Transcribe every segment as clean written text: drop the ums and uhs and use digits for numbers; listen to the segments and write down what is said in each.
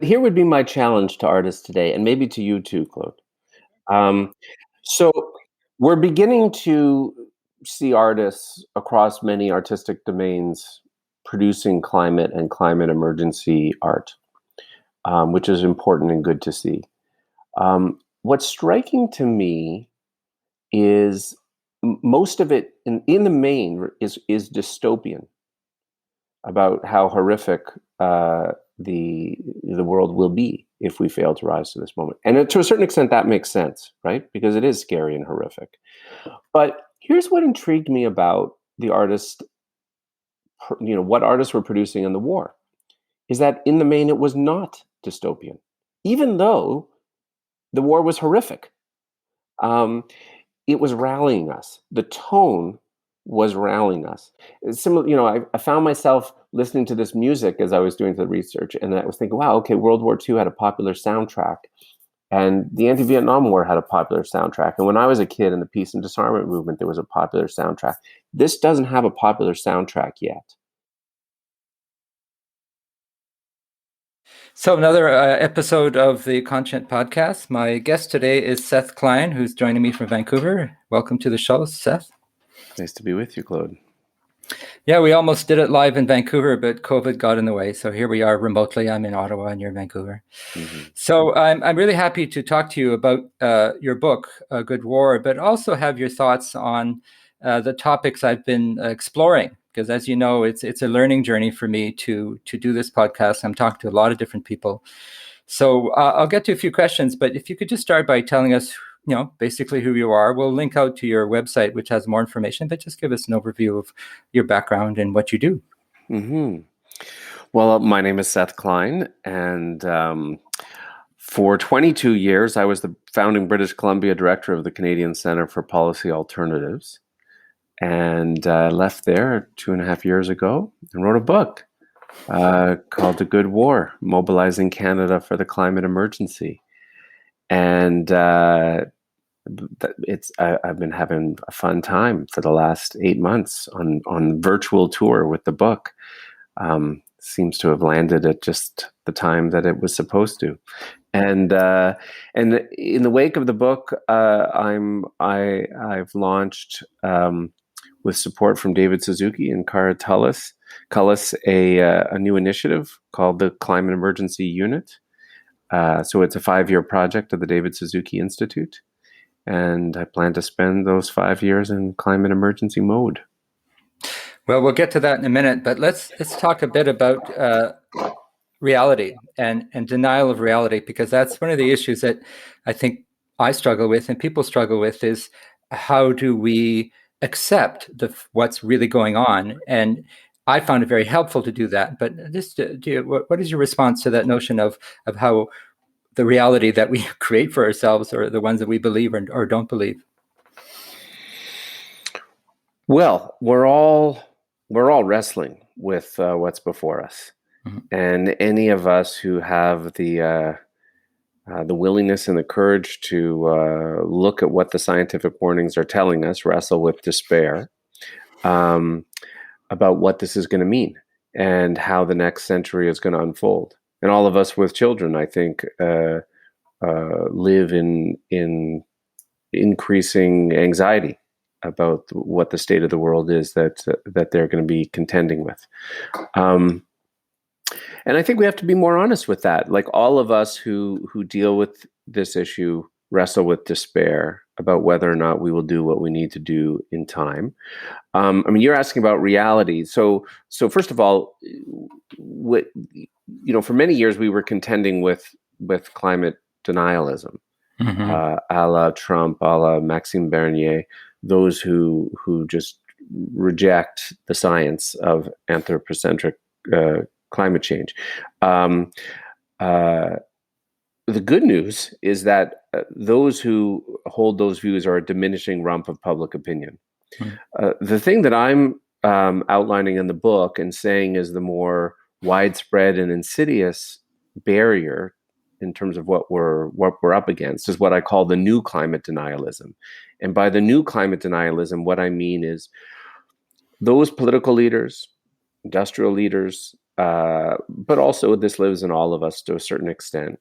Here would be my challenge to artists today, and maybe to you too, Claude. Um, so we're beginning to see artists across many artistic domains producing climate and climate emergency art, which is important and good to see. What's striking to me is most of it, in the main, is dystopian about how horrific the world will be if we fail to rise to this moment. And to a certain extent, that makes sense, right? Because it is scary and horrific. But here's what intrigued me about the artists, what artists were producing in the war, is that in the main, it was not dystopian, even though the war was horrific. Um, it was rallying us. The tone was rallying us. It's similar, I found myself listening to this music as I was doing the research, and I was thinking, wow, okay, World War II had a popular soundtrack, and the anti-Vietnam War had a popular soundtrack. And when I was a kid in the peace and disarmament movement, there was a popular soundtrack. This doesn't have a popular soundtrack yet. So another episode of the Content Podcast. My guest today is Seth Klein, who's joining me from Vancouver. Welcome to the show, Seth. Nice to be with you, Claude. Yeah, we almost did it live in Vancouver, but COVID got in the way. So here we are remotely. I'm in Ottawa and you're in Vancouver. Mm-hmm. So I'm really happy to talk to you about your book, A Good War, but also have your thoughts on the topics I've been exploring. Because as you know, it's a learning journey for me to do this podcast. I'm talking to a lot of different people. So I'll get to a few questions, but if you could just start by telling us, basically who you are. We'll link out to your website, which has more information, but just give us an overview of your background and what you do. Mm-hmm. Well, my name is Seth Klein, and for 22 years, I was the founding British Columbia director of the Canadian Centre for Policy Alternatives. And left there 2.5 years ago and wrote a book called A Good War, Mobilizing Canada for the Climate Emergency. And I've been having a fun time for the last 8 months on virtual tour with the book. Seems to have landed at just the time that it was supposed to. And in the wake of the book, I've launched, with support from David Suzuki and Cara Cullis, a new initiative called the Climate Emergency Unit. So it's a 5-year project of the David Suzuki Institute. And I plan to spend those 5 years in climate emergency mode. Well, we'll get to that in a minute, but let's talk a bit about reality and denial of reality, because that's one of the issues that I think I struggle with and people struggle with, is how do we accept what's really going on? And I found it very helpful to do that. But just what is your response to that notion of how the reality that we create for ourselves are the ones that we believe or don't believe? Well, we're all wrestling with what's before us, mm-hmm. And any of us who have the willingness and the courage to look at what the scientific warnings are telling us, wrestle with despair about what this is going to mean and how the next century is going to unfold. And all of us with children, I think, live in increasing anxiety about what the state of the world is that they're going to be contending with. And I think we have to be more honest with that. Like, all of us who deal with this issue wrestle with despair about whether or not we will do what we need to do in time. You're asking about reality. So first of all, for many years we were contending with climate denialism, mm-hmm. A la Trump, a la Maxime Bernier, those who just reject the science of anthropocentric climate change. The good news is that those who hold those views are a diminishing rump of public opinion. Mm-hmm. The thing that I'm outlining in the book and saying is the more widespread and insidious barrier in terms of what we're up against is what I call the new climate denialism. And by the new climate denialism, what I mean is those political leaders, industrial leaders, but also this lives in all of us to a certain extent,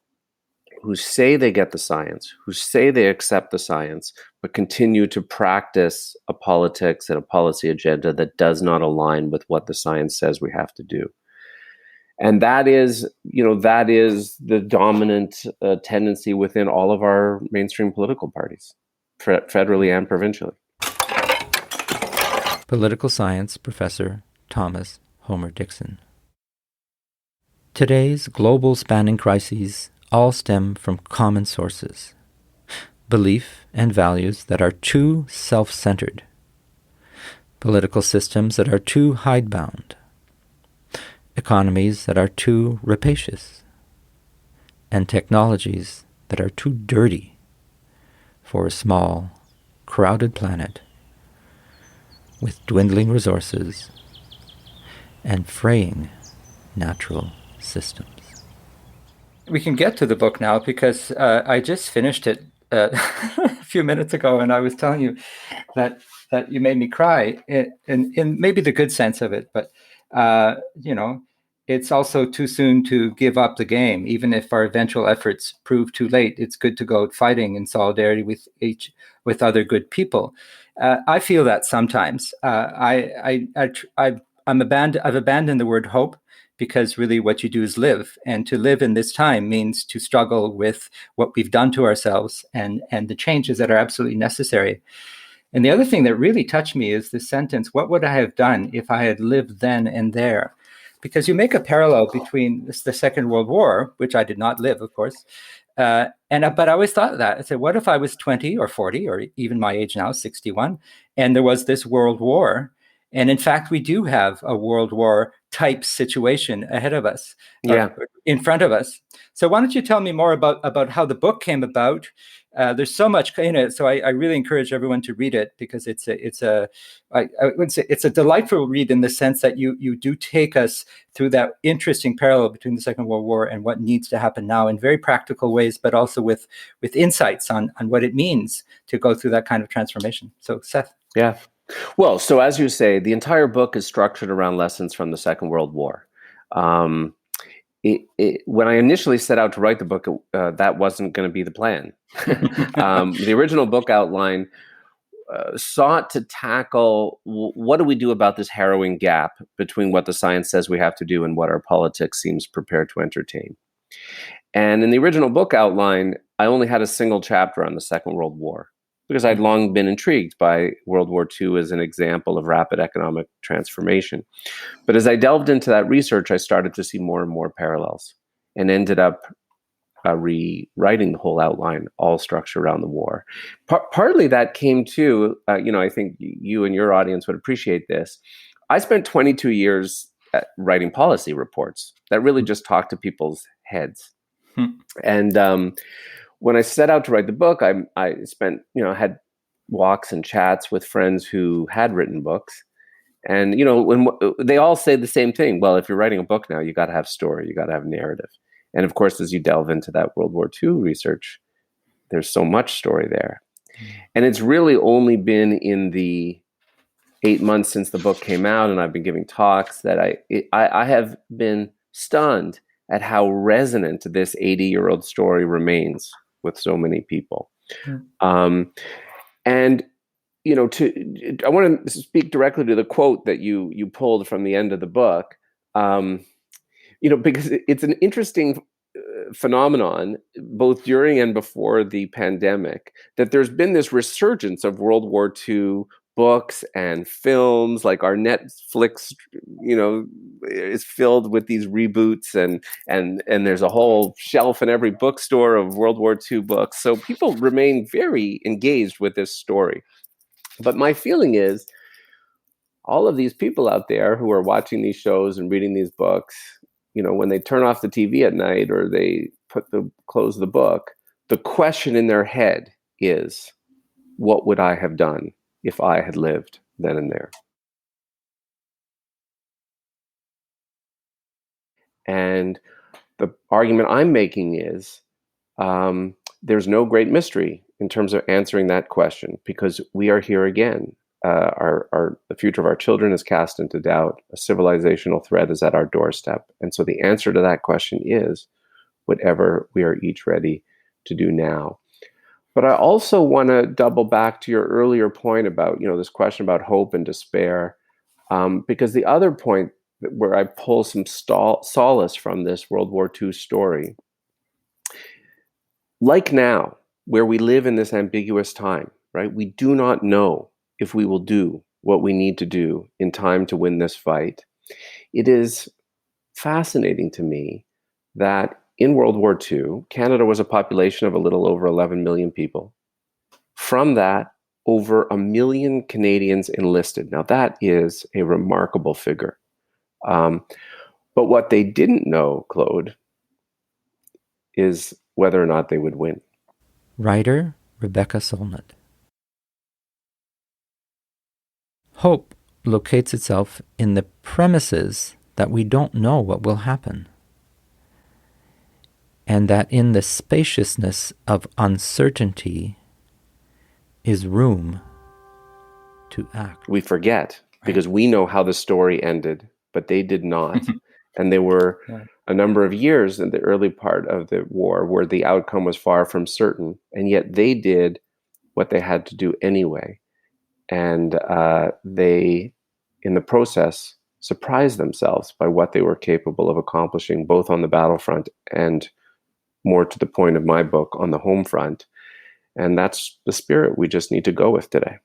who say they get the science, who say they accept the science, but continue to practice a politics and a policy agenda that does not align with what the science says we have to do. And that is the dominant tendency within all of our mainstream political parties, federally and provincially. Political science professor Thomas Homer Dixon. Today's global spanning crises all stem from common sources: belief and values that are too self-centered, political systems that are too hidebound, economies that are too rapacious, and technologies that are too dirty for a small, crowded planet with dwindling resources and fraying natural systems. We can get to the book now because I just finished it a few minutes ago, and I was telling you that you made me cry in maybe the good sense of it, but it's also too soon to give up the game. Even if our eventual efforts prove too late, it's good to go fighting in solidarity with other good people. I feel that sometimes. I've abandoned the word hope, because really what you do is live. And to live in this time means to struggle with what we've done to ourselves and the changes that are absolutely necessary. And the other thing that really touched me is this sentence: what would I have done if I had lived then and there? Because you make a parallel between the Second World War, which I did not live, of course, but I always thought that. I said, what if I was 20 or 40 or even my age now, 61, and there was this world war? And in fact, we do have a world war type situation ahead of us, in front of us. So why don't you tell me more about how the book came about? There's so much in it, so I really encourage everyone to read it, because I would say it's a delightful read in the sense that you do take us through that interesting parallel between the Second World War and what needs to happen now in very practical ways, but also with insights on what it means to go through that kind of transformation. So, Seth. Yeah. Well, so as you say, the entire book is structured around lessons from the Second World War. When I initially set out to write the book, that wasn't going to be the plan. The original book outline sought to tackle what do we do about this harrowing gap between what the science says we have to do and what our politics seems prepared to entertain. And in the original book outline, I only had a single chapter on the Second World War, because I'd long been intrigued by World War II as an example of rapid economic transformation. But as I delved into that research, I started to see more and more parallels, and ended up rewriting the whole outline, all structured around the war. Partly that came to, I think you and your audience would appreciate this. I spent 22 years writing policy reports that really just talked to people's heads. And when I set out to write the book, I spent, had walks and chats with friends who had written books. And, when they all say the same thing: well, if you're writing a book now, you got to have story, you got to have narrative. And of course, as you delve into that World War II research, there's so much story there. And it's really only been in the 8 months since the book came out, and I've been giving talks, that I have been stunned at how resonant this 80-year-old story remains with so many people. And I want to speak directly to the quote that you pulled from the end of the book, because it's an interesting phenomenon, both during and before the pandemic, that there's been this resurgence of World War II books and films. Like our Netflix, is filled with these reboots, and there's a whole shelf in every bookstore of World War II books. So people remain very engaged with this story. But my feeling is, all of these people out there who are watching these shows and reading these books, when they turn off the TV at night or they close the book, the question in their head is, what would I have done if I had lived then and there? And the argument I'm making is, there's no great mystery in terms of answering that question, because we are here again. the future of our children is cast into doubt. A civilizational threat is at our doorstep. And so the answer to that question is whatever we are each ready to do now. But I also want to double back to your earlier point about, this question about hope and despair, because the other point where I pull some solace from this World War II story, like now, where we live in this ambiguous time, right? We do not know if we will do what we need to do in time to win this fight. It is fascinating to me that in World War II, Canada was a population of a little over 11 million people. From that, over 1 million Canadians enlisted. Now, that is a remarkable figure. But what they didn't know, Claude, is whether or not they would win. Writer Rebecca Solnit. Hope locates itself in the premises that we don't know what will happen, and that in the spaciousness of uncertainty is room to act. We forget, because we know how the story ended, but they did not. And there were a number of years in the early part of the war where the outcome was far from certain, and yet they did what they had to do anyway. And they, in the process, surprised themselves by what they were capable of accomplishing, both on the battlefront and, more to the point of my book, on the home front. And that's the spirit we just need to go with today.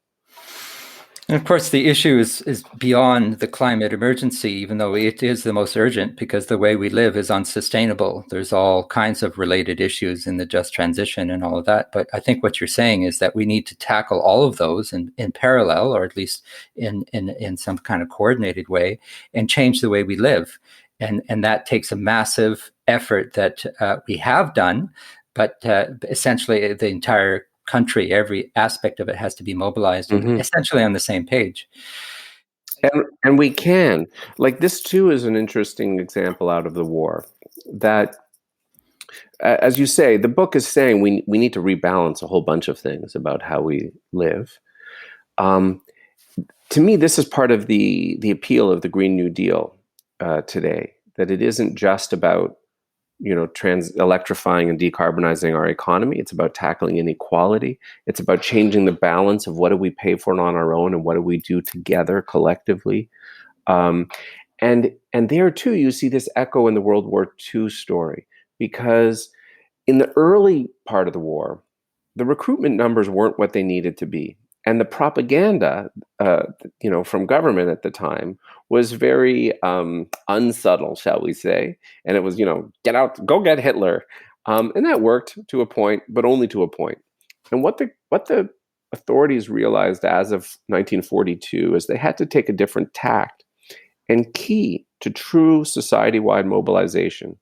And of course, the issue is beyond the climate emergency, even though it is the most urgent, because the way we live is unsustainable. There's all kinds of related issues in the just transition and all of that. But I think what you're saying is that we need to tackle all of those in parallel, or at least in some kind of coordinated way, and change the way we live. And that takes a massive effort that we have done, but essentially the entire country, every aspect of it has to be mobilized and essentially on the same page. And we can. Like, this too is an interesting example out of the war, that, as you say, the book is saying we need to rebalance a whole bunch of things about how we live. To me, this is part of the appeal of the Green New Deal today, that it isn't just about electrifying and decarbonizing our economy. It's about tackling inequality. It's about changing the balance of what do we pay for on our own and what do we do together collectively. And there too, you see this echo in the World War II story, because in the early part of the war, the recruitment numbers weren't what they needed to be. And the propaganda, from government at the time was very unsubtle, shall we say. And it was, get out, go get Hitler. And that worked to a point, but only to a point. And what the authorities realized as of 1942 is they had to take a different tact. And key to true society-wide mobilization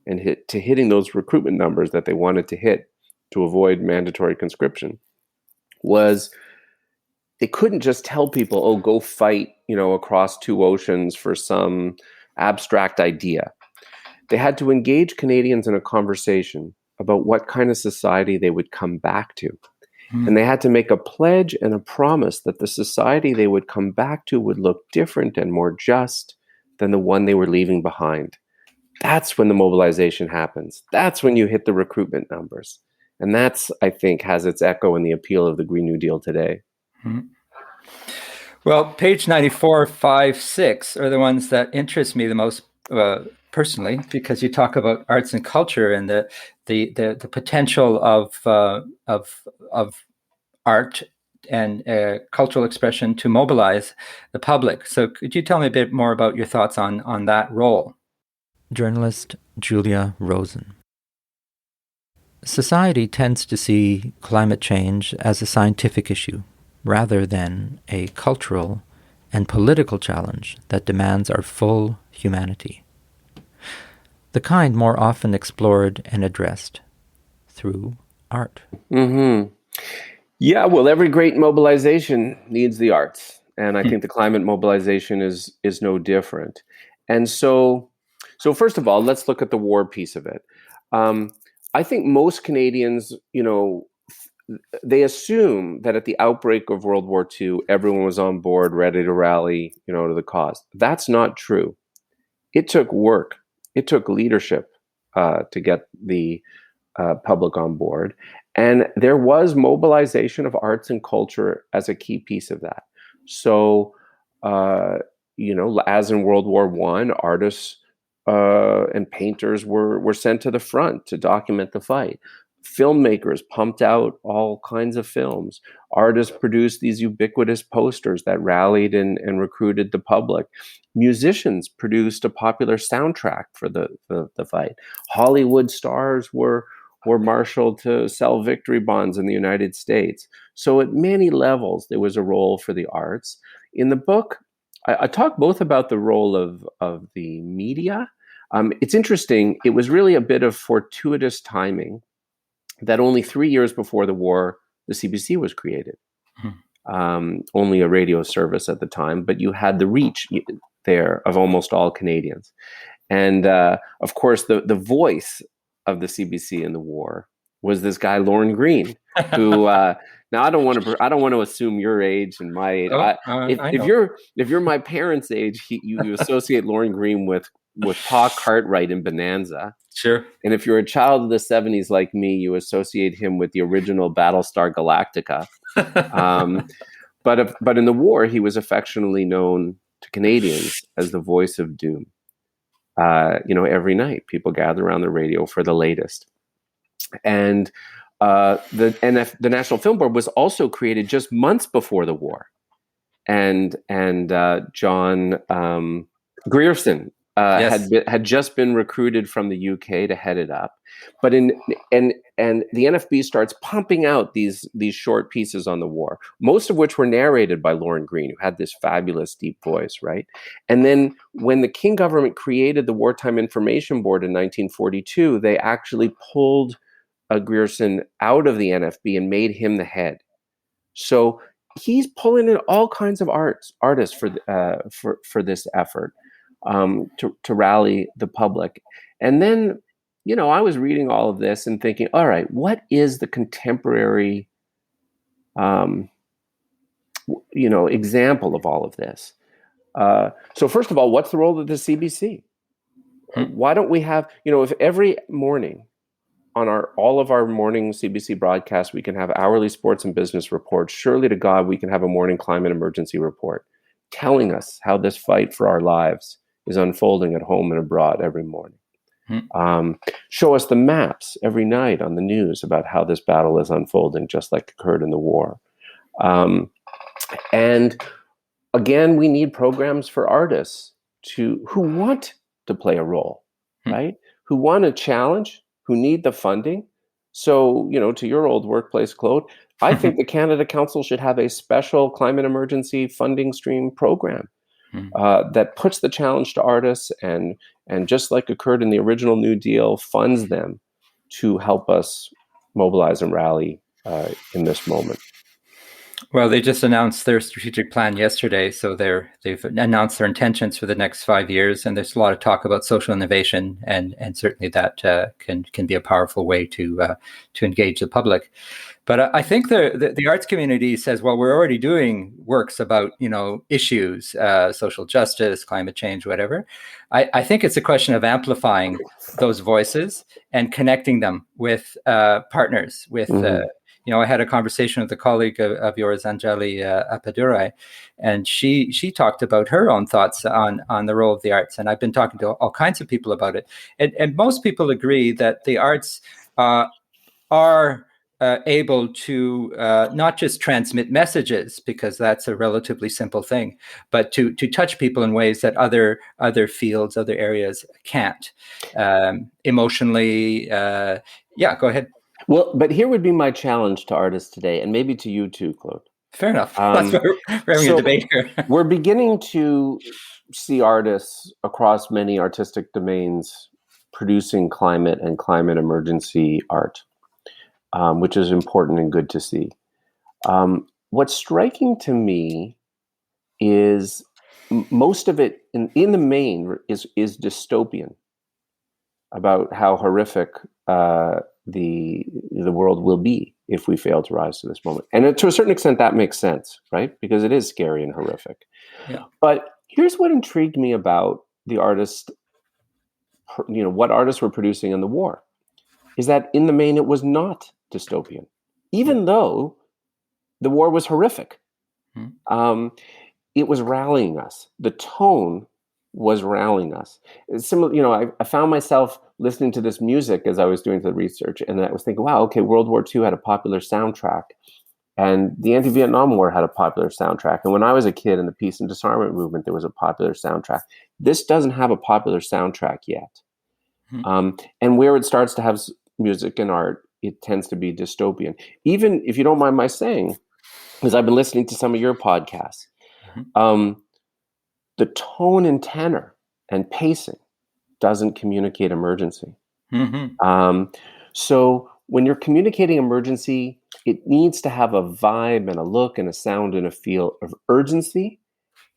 and hitting those recruitment numbers that they wanted to hit to avoid mandatory conscription was they couldn't just tell people, oh, go fight, across two oceans for some abstract idea. They had to engage Canadians in a conversation about what kind of society they would come back to. And they had to make a pledge and a promise that the society they would come back to would look different and more just than the one they were leaving behind. That's when the mobilization happens. That's when you hit the recruitment numbers. And that's, I think, has its echo in the appeal of the Green New Deal today. Well, page 94, 5, 6 are the ones that interest me the most personally, because you talk about arts and culture and the potential of art and cultural expression to mobilize the public. So could you tell me a bit more about your thoughts on that role? Journalist Julia Rosen. Society tends to see climate change as a scientific issue, rather than a cultural and political challenge that demands our full humanity. The kind more often explored and addressed through art. Yeah, well, every great mobilization needs the arts. And I think the climate mobilization is no different. And so first of all, let's look at the war piece of it. I think most Canadians, they assume that at the outbreak of World War II, everyone was on board, ready to rally, to the cause. That's not true. It took work. It took leadership to get the public on board. And there was mobilization of arts and culture as a key piece of that. So, as in World War I, artists and painters were sent to the front to document the fight. Filmmakers pumped out all kinds of films. Artists produced these ubiquitous posters that rallied and recruited the public. Musicians produced a popular soundtrack for the fight. Hollywood stars were marshaled to sell victory bonds in the United States. So at many levels, there was a role for the arts. In the book, I talk both about the role of the media. It's interesting. It was really a bit of fortuitous timing that only 3 years before the war, the CBC was created. Only a radio service at the time, but you had the reach there of almost all Canadians. And of course, the voice of the CBC in the war was this guy, Lorne Greene, who now I don't want to assume your age and my age. If you're my parents' age, you associate Lorne Greene with Pa Cartwright in Bonanza. Sure. And if you're a child of the 70s like me, you associate him with the original Battlestar Galactica. But in the war, he was affectionately known to Canadians as the voice of doom. Every night people gather around the radio for the latest. And the National Film Board was also created just months before the war. And John Grierson had just been recruited from the UK to head it up. But and the NFB starts pumping out these short pieces on the war, most of which were narrated by Lorne Greene, who had this fabulous deep voice, right? And then when the King government created the Wartime Information Board in 1942, they actually pulled Grierson out of the NFB and made him the head. So he's pulling in all kinds of artists for this effort to rally the public. And then, I was reading all of this and thinking, all right, what is the contemporary, example of all of this? So first of all, what's the role of the CBC? Why don't we have, if every morning on all of our morning CBC broadcasts, we can have hourly sports and business reports, surely to God, we can have a morning climate emergency report telling us how this fight for our lives is unfolding at home and abroad every morning. Show us the maps every night on the news about how this battle is unfolding, just like occurred in the war. And again, we need programs for artists who want to play a role, right? Who want a challenge, who need the funding. So, to your old workplace, Claude, I think the Canada Council should have a special climate emergency funding stream program that puts the challenge to artists and just like occurred in the original New Deal, funds them to help us mobilize and rally in this moment. Well, they just announced their strategic plan yesterday, so they've announced their intentions for the next 5 years, and there's a lot of talk about social innovation, and certainly that can be a powerful way to engage the public. But I think the arts community says, well, we're already doing works about issues, social justice, climate change, whatever. I think it's a question of amplifying those voices and connecting them with partners, with I had a conversation with a colleague of yours, Anjali Appadurai, and she talked about her own thoughts on the role of the arts. And I've been talking to all kinds of people about it. And most people agree that the arts are able to not just transmit messages, because that's a relatively simple thing, but to touch people in ways that other fields, other areas can't. Emotionally, go ahead. Well, but here would be my challenge to artists today, and maybe to you too, Claude. Fair enough. That's why we're having a debate here. We're beginning to see artists across many artistic domains producing climate and climate emergency art, which is important and good to see. What's striking to me is most of it, in the main, is dystopian, about how horrific the world will be if we fail to rise to this moment. And to a certain extent, that makes sense, right? Because it is scary and horrific. Yeah. But here's what intrigued me about the artist, what artists were producing in the war, is that in the main, it was not dystopian, even though the war was horrific. It was rallying us. The tone was rallying us. It's similar, I found myself listening to this music as I was doing the research, and I was thinking, wow, okay, World War II had a popular soundtrack, and the anti-Vietnam War had a popular soundtrack. And when I was a kid in the peace and disarmament movement, there was a popular soundtrack. This doesn't have a popular soundtrack yet. And where it starts to have music and art, it tends to be dystopian. Even if you don't mind my saying, because I've been listening to some of your podcasts, the tone and tenor and pacing doesn't communicate emergency. So when you're communicating emergency, it needs to have a vibe and a look and a sound and a feel of urgency,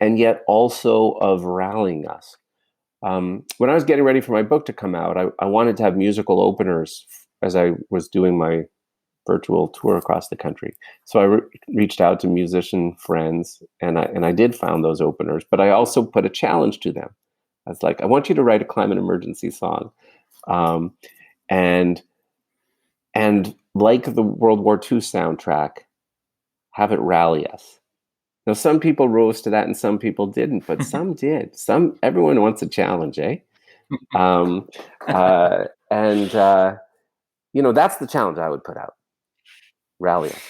and yet also of rallying us. When I was getting ready for my book to come out, I wanted to have musical openers as I was doing my virtual tour across the country. So I reached out to musician friends, and I did found those openers, but I also put a challenge to them. I was like, I want you to write a climate emergency song. And like the World War II soundtrack, have it rally us. Now, some people rose to that and some people didn't, but some did. Everyone wants a challenge, eh? That's the challenge I would put out. Rally us.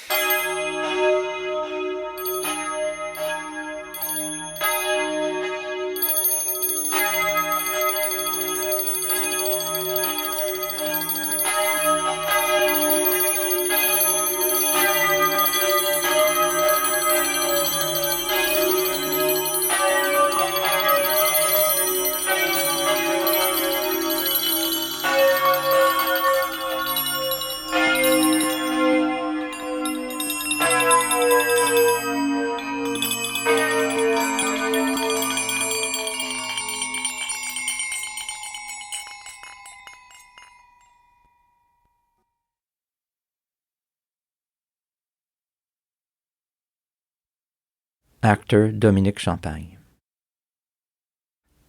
Actor Dominique Champagne.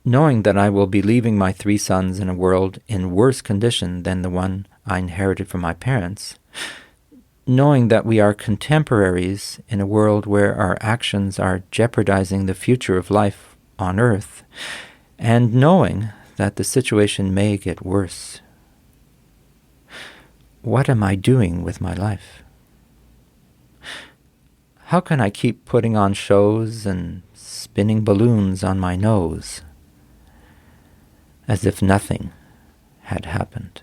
Knowing that I will be leaving my 3 sons in a world in worse condition than the one I inherited from my parents, knowing that we are contemporaries in a world where our actions are jeopardizing the future of life on Earth, and knowing that the situation may get worse, what am I doing with my life? How can I keep putting on shows and spinning balloons on my nose as if nothing had happened?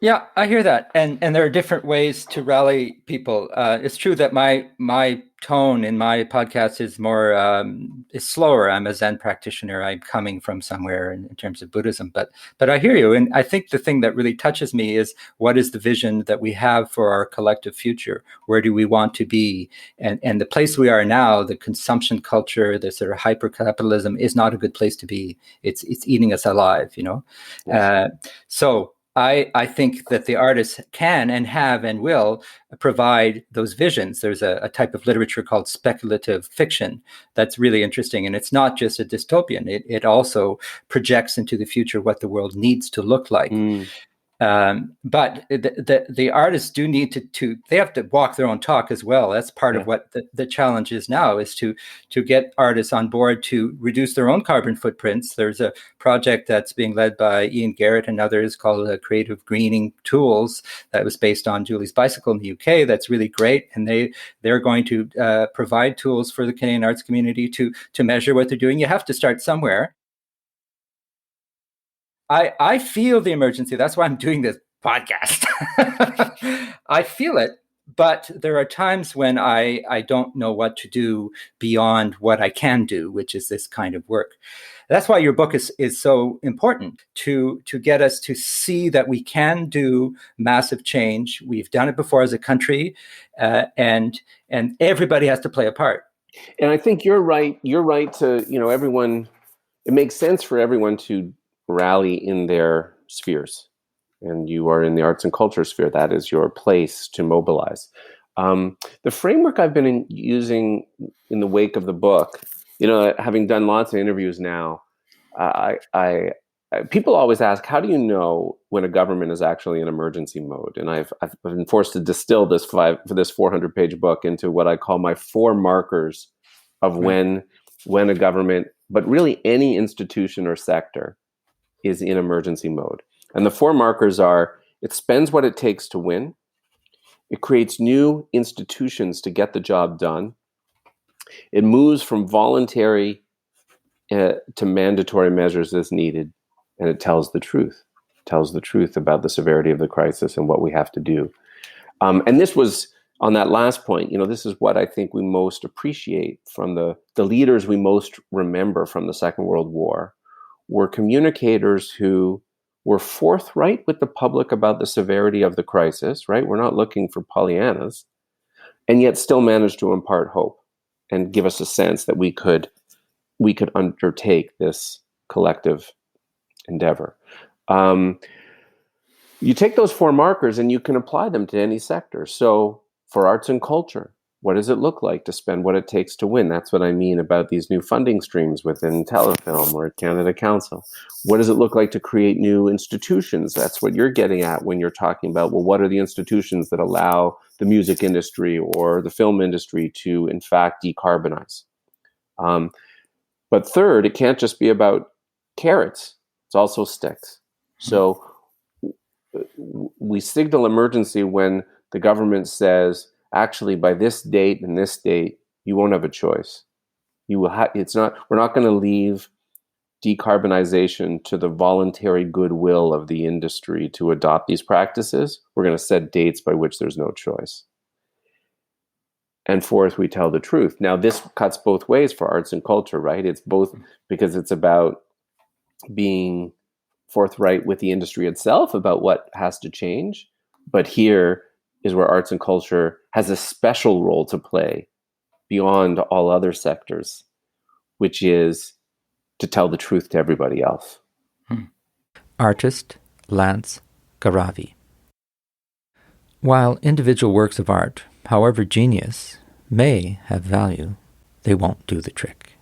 Yeah, I hear that, and there are different ways to rally people. It's true that my tone in my podcast is more is slower. I'm a Zen practitioner. I'm coming from somewhere in terms of Buddhism, but I hear you, and I think the thing that really touches me is what is the vision that we have for our collective future? Where do we want to be? And the place we are now, the consumption culture, the sort of hyper-capitalism, is not a good place to be. It's eating us alive, Yes. So I think that the artists can and have and will provide those visions. There's a type of literature called speculative fiction that's really interesting. And it's not just a dystopian. It also projects into the future what the world needs to look like. But the artists do need to they have to walk their own talk as well. That's part of what the challenge is now, is to get artists on board to reduce their own carbon footprints. There's a project that's being led by Ian Garrett and others called Creative Greening Tools that was based on Julie's bicycle in the UK. That's really great. And they're going to provide tools for the Canadian arts community to measure what they're doing. You have to start somewhere. I feel the emergency. That's why I'm doing this podcast. I feel it, but there are times when I don't know what to do beyond what I can do, which is this kind of work. That's why your book is so important, to get us to see that we can do massive change. We've done it before as a country, and everybody has to play a part. And I think you're right. You're right to, everyone. It makes sense for everyone to rally in their spheres, and you are in the arts and culture sphere. That is your place to mobilize. The framework I've been using in the wake of the book, having done lots of interviews now, people always ask, how do you know when a government is actually in emergency mode? And I've been forced to distill this 400-page book into what I call my 4 markers of when a government, but really any institution or sector, is in emergency mode. And the 4 markers are: it spends what it takes to win, it creates new institutions to get the job done, it moves from voluntary to mandatory measures as needed, and it tells the truth. Tells the truth about the severity of the crisis and what we have to do. And this was, on that last point, this is what I think we most appreciate from the leaders we most remember from the Second World War, were communicators who were forthright with the public about the severity of the crisis, right? We're not looking for Pollyannas, and yet still managed to impart hope and give us a sense that we could undertake this collective endeavor. You take those 4 markers and you can apply them to any sector. So for arts and culture, what does it look like to spend what it takes to win? That's what I mean about these new funding streams within Telefilm or Canada Council. What does it look like to create new institutions? That's what you're getting at when you're talking about, well, what are the institutions that allow the music industry or the film industry to, in fact, decarbonize? But third, it can't just be about carrots. It's also sticks. So we signal emergency when the government says, actually, by this date and this date, you won't have a choice. We're not going to leave decarbonization to the voluntary goodwill of the industry to adopt these practices. We're going to set dates by which there's no choice. And fourth, we tell the truth. Now, this cuts both ways for arts and culture, right? It's both because it's about being forthright with the industry itself about what has to change. But here is where arts and culture has a special role to play beyond all other sectors, which is to tell the truth to everybody else. Artist Lance Garavi. While individual works of art, however genius, may have value, they won't do the trick.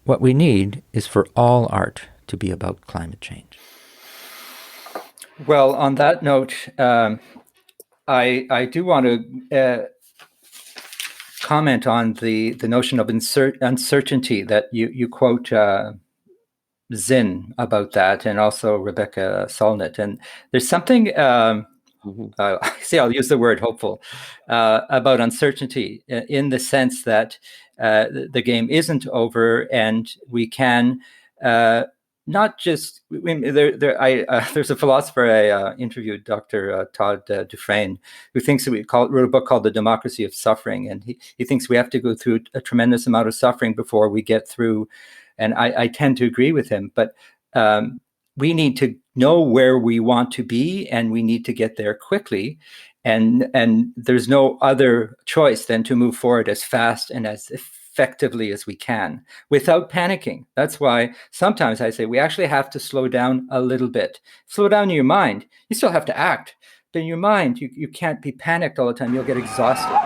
What we need is for all art to be about climate change. Well, on that note, I do want to comment on the notion of uncertainty that you quote Zinn about that, and also Rebecca Solnit. And there's something, I'll use the word hopeful, about uncertainty in the sense that the game isn't over, and we can not just, there's a philosopher I interviewed, Dr. Todd Dufresne, who thinks that wrote a book called The Democracy of Suffering. And he thinks we have to go through a tremendous amount of suffering before we get through. And I tend to agree with him, but we need to know where we want to be, and we need to get there quickly. And there's no other choice than to move forward as fast and as effectively as we can without panicking. That's why sometimes I say we actually have to slow down a little bit. Slow down in your mind. You still have to act. But in your mind, you can't be panicked all the time. You'll get exhausted.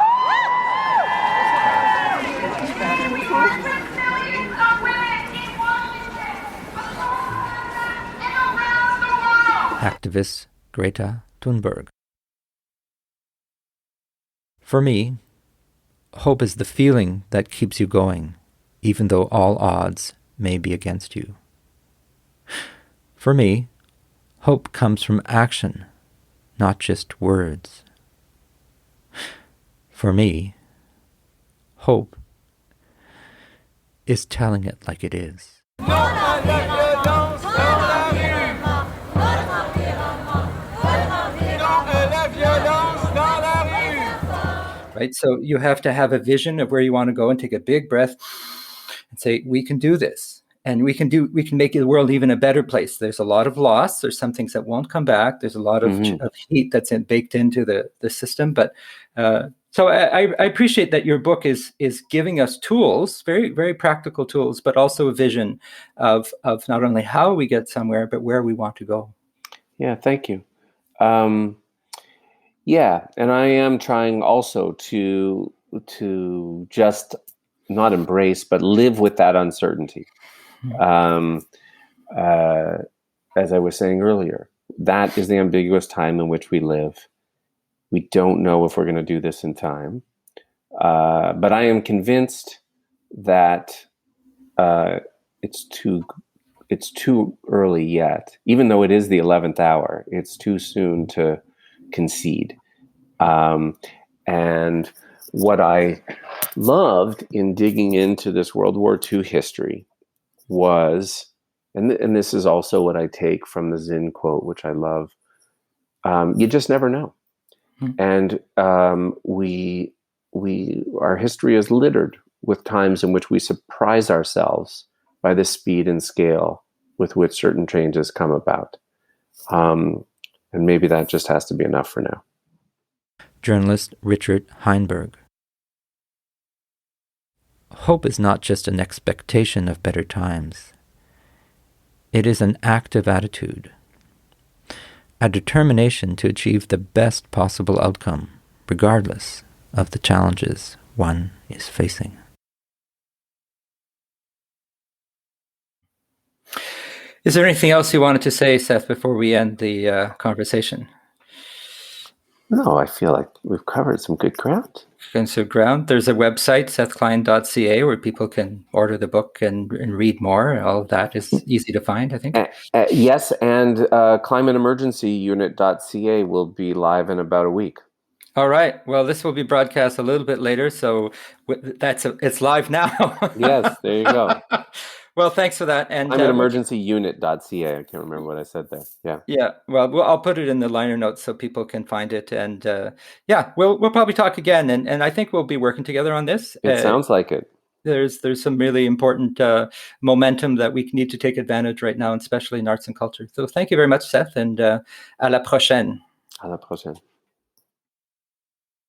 Activist Greta Thunberg. For me, hope is the feeling that keeps you going, even though all odds may be against you. For me, hope comes from action, not just words. For me, hope is telling it like it is. Right? So you have to have a vision of where you want to go and take a big breath and say, we can do this. And we can make the world even a better place. There's a lot of loss. There's some things that won't come back. There's a lot of heat that's baked into the system. But so I appreciate that your book is giving us tools, very, very practical tools, but also a vision of not only how we get somewhere, but where we want to go. Yeah, thank you. Um, yeah, and I am trying also to just not embrace, but live with that uncertainty. Um, uh, as I was saying earlier, that is the ambiguous time in which we live. We don't know if we're going to do this in time, but I am convinced that uh, it's too early yet. Even though it is the 11th hour, it's too soon to concede. And what I loved in digging into this World War II history was, and this is also what I take from the Zinn quote, which I love, you just never know. And our history is littered with times in which we surprise ourselves by the speed and scale with which certain changes come about. And maybe that just has to be enough for now. Journalist Richard Heinberg. Hope is not just an expectation of better times. It is an active attitude, a determination to achieve the best possible outcome, regardless of the challenges one is facing. Is there anything else you wanted to say, Seth, before we end the conversation? No, I feel like we've covered some good ground. There's a website, sethklein.ca, where people can order the book and read more. All of that is easy to find, I think. Yes, and climateemergencyunit.ca will be live in about a week. All right. Well, this will be broadcast a little bit later, so it's live now. Yes, there you go. Well, thanks for that. And climateemergencyunit.ca. I can't remember what I said there. Yeah. Yeah. Well, I'll put it in the liner notes so people can find it. And yeah, we'll probably talk again. And I think we'll be working together on this. It sounds like it. There's some really important momentum that we need to take advantage right now, especially in arts and culture. So thank you very much, Seth, and à la prochaine. À la prochaine.